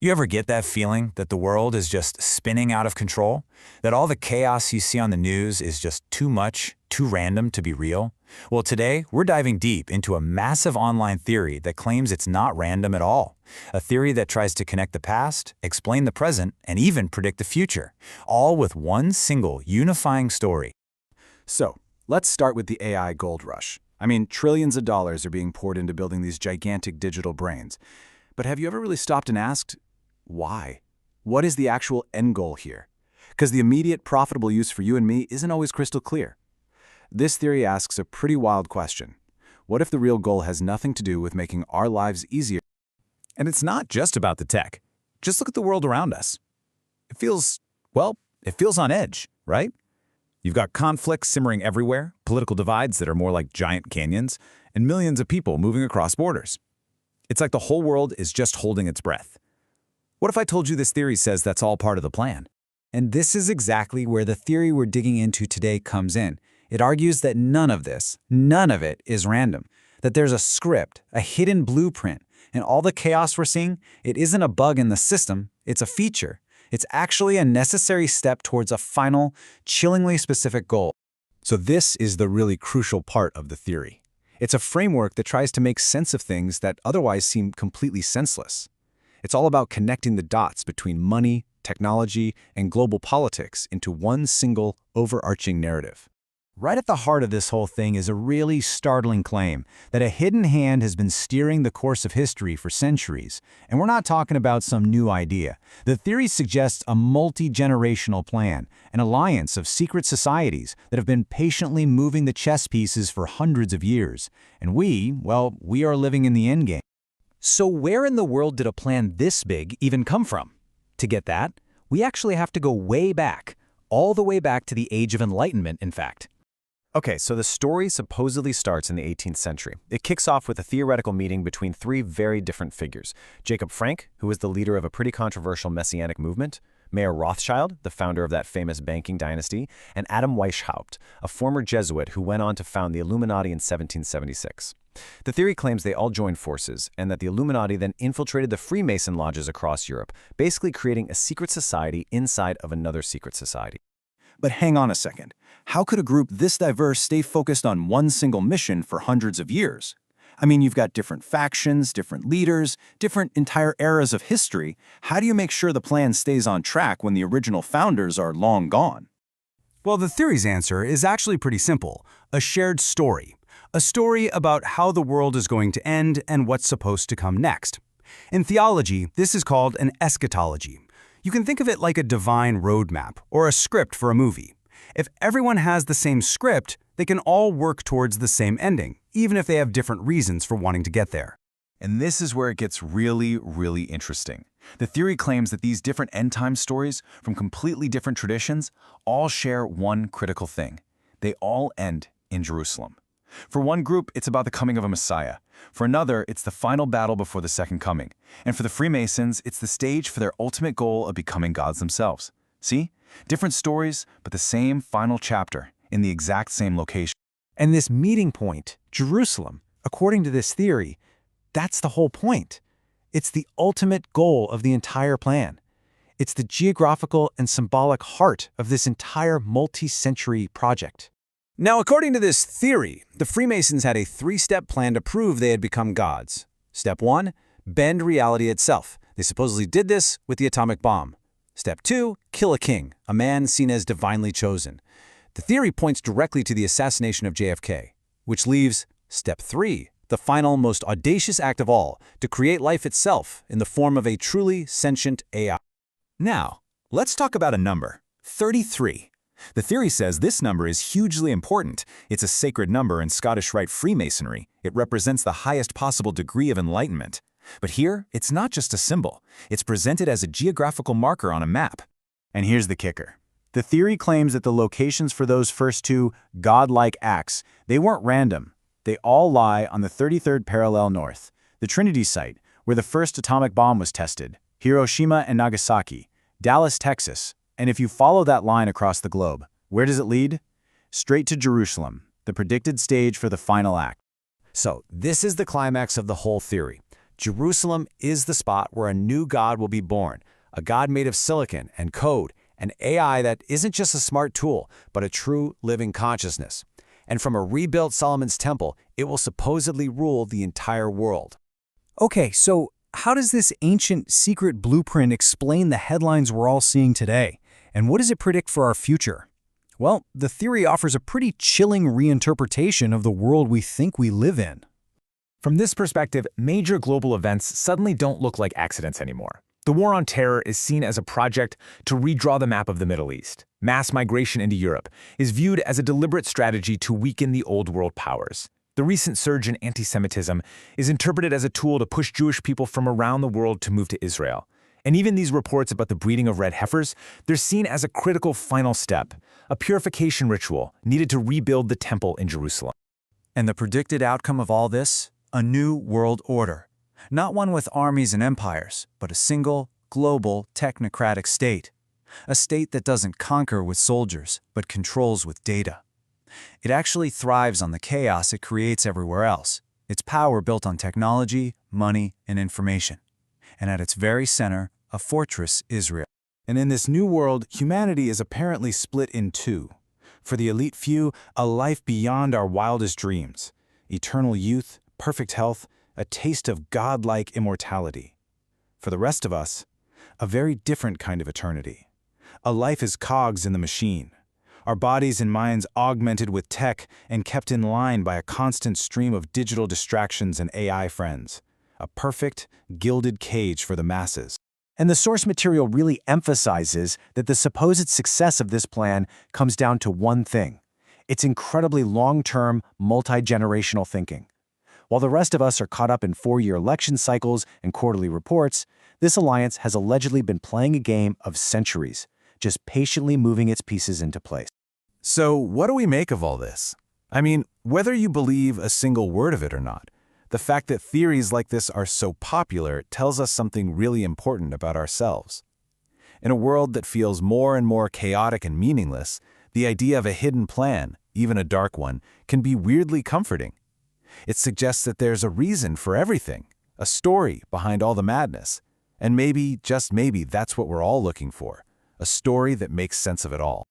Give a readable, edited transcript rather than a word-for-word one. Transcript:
You ever get that feeling that the world is just spinning out of control? That all the chaos you see on the news is just too much, too random to be real? Well, today, we're diving deep into a massive online theory that claims it's not random at all. A theory that tries to connect the past, explain the present, and even predict the future, all with one single unifying story. So, let's start with the AI gold rush. I mean, trillions of dollars are being poured into building these gigantic digital brains. But have you ever really stopped and asked, why? What is the actual end goal here? Because the immediate profitable use for you and me isn't always crystal clear. This theory asks a pretty wild question. What if the real goal has nothing to do with making our lives easier? And it's not just about the tech. Just look at the world around us. It feels on edge, right? You've got conflicts simmering everywhere, political divides that are more like giant canyons, and millions of people moving across borders. It's like the whole world is just holding its breath. What if I told you this theory says that's all part of the plan? And this is exactly where the theory we're digging into today comes in. It argues that none of it is random, that there's a script, a hidden blueprint, and all the chaos we're seeing, it isn't a bug in the system, it's a feature. It's actually a necessary step towards a final, chillingly specific goal. So this is the really crucial part of the theory. It's a framework that tries to make sense of things that otherwise seem completely senseless. It's all about connecting the dots between money, technology, and global politics into one single, overarching narrative. Right at the heart of this whole thing is a really startling claim that a hidden hand has been steering the course of history for centuries. And we're not talking about some new idea. The theory suggests a multi-generational plan, an alliance of secret societies that have been patiently moving the chess pieces for hundreds of years. And we are living in the endgame. So where in the world did a plan this big even come from? To get that, we actually have to go way back, all the way back to the Age of Enlightenment, in fact. Okay, so the story supposedly starts in the 18th century. It kicks off with a theoretical meeting between three very different figures. Jacob Frank, who was the leader of a pretty controversial messianic movement, Mayer Rothschild, the founder of that famous banking dynasty, and Adam Weishaupt, a former Jesuit who went on to found the Illuminati in 1776. The theory claims they all joined forces, and that the Illuminati then infiltrated the Freemason lodges across Europe, basically creating a secret society inside of another secret society. But hang on a second. How could a group this diverse stay focused on one single mission for hundreds of years? I mean, you've got different factions, different leaders, different entire eras of history. How do you make sure the plan stays on track when the original founders are long gone? Well, the theory's answer is actually pretty simple. A shared story. A story about how the world is going to end and what's supposed to come next. In theology, this is called an eschatology. You can think of it like a divine roadmap or a script for a movie. If everyone has the same script, they can all work towards the same ending, even if they have different reasons for wanting to get there. And this is where it gets really, really interesting. The theory claims that these different end-time stories from completely different traditions all share one critical thing. They all end in Jerusalem. For one group, it's about the coming of a Messiah. For another, it's the final battle before the second coming. And for the Freemasons, it's the stage for their ultimate goal of becoming gods themselves. See? Different stories, but the same final chapter in the exact same location. And this meeting point, Jerusalem, according to this theory, that's the whole point. It's the ultimate goal of the entire plan. It's the geographical and symbolic heart of this entire multi-century project. Now, according to this theory, the Freemasons had a three-step plan to prove they had become gods. Step 1, bend reality itself. They supposedly did this with the atomic bomb. Step 2, kill a king, a man seen as divinely chosen. The theory points directly to the assassination of JFK, which leaves Step 3, the final, most audacious act of all, to create life itself in the form of a truly sentient AI. Now, let's talk about a number, 33. The theory says this number is hugely important. It's a sacred number in Scottish Rite Freemasonry. It represents the highest possible degree of enlightenment. But here, it's not just a symbol. It's presented as a geographical marker on a map. And here's the kicker. The theory claims that the locations for those first two godlike acts, they weren't random. They all lie on the 33rd parallel north, the Trinity site, where the first atomic bomb was tested, Hiroshima and Nagasaki, Dallas, Texas. And if you follow that line across the globe, where does it lead? Straight to Jerusalem, the predicted stage for the final act. So, this is the climax of the whole theory. Jerusalem is the spot where a new God will be born, a God made of silicon and code, an AI that isn't just a smart tool, but a true living consciousness. And from a rebuilt Solomon's Temple, it will supposedly rule the entire world. Okay, so how does this ancient secret blueprint explain the headlines we're all seeing today? And what does it predict for our future? Well, the theory offers a pretty chilling reinterpretation of the world we think we live in. From this perspective, major global events suddenly don't look like accidents anymore. The war on terror is seen as a project to redraw the map of the Middle East. Mass migration into Europe is viewed as a deliberate strategy to weaken the old world powers. The recent surge in anti-Semitism is interpreted as a tool to push Jewish people from around the world to move to Israel. And even these reports about the breeding of red heifers, they're seen as a critical final step, a purification ritual needed to rebuild the temple in Jerusalem. And the predicted outcome of all this? A new world order. Not one with armies and empires, but a single, global, technocratic state. A state that doesn't conquer with soldiers, but controls with data. It actually thrives on the chaos it creates everywhere else. Its power built on technology, money, and information. And at its very center, a fortress Israel. And in this new world, humanity is apparently split in two. For the elite few, a life beyond our wildest dreams. Eternal youth, perfect health, a taste of godlike immortality. For the rest of us, a very different kind of eternity. A life as cogs in the machine. Our bodies and minds augmented with tech and kept in line by a constant stream of digital distractions and AI friends. A perfect, gilded cage for the masses. And the source material really emphasizes that the supposed success of this plan comes down to one thing. It's incredibly long-term, multi-generational thinking. While the rest of us are caught up in 4-year election cycles and quarterly reports, this alliance has allegedly been playing a game of centuries, just patiently moving its pieces into place. So what do we make of all this? I mean, whether you believe a single word of it or not, the fact that theories like this are so popular tells us something really important about ourselves. In a world that feels more and more chaotic and meaningless, the idea of a hidden plan, even a dark one, can be weirdly comforting. It suggests that there's a reason for everything, a story behind all the madness. And maybe, just maybe, that's what we're all looking for, a story that makes sense of it all.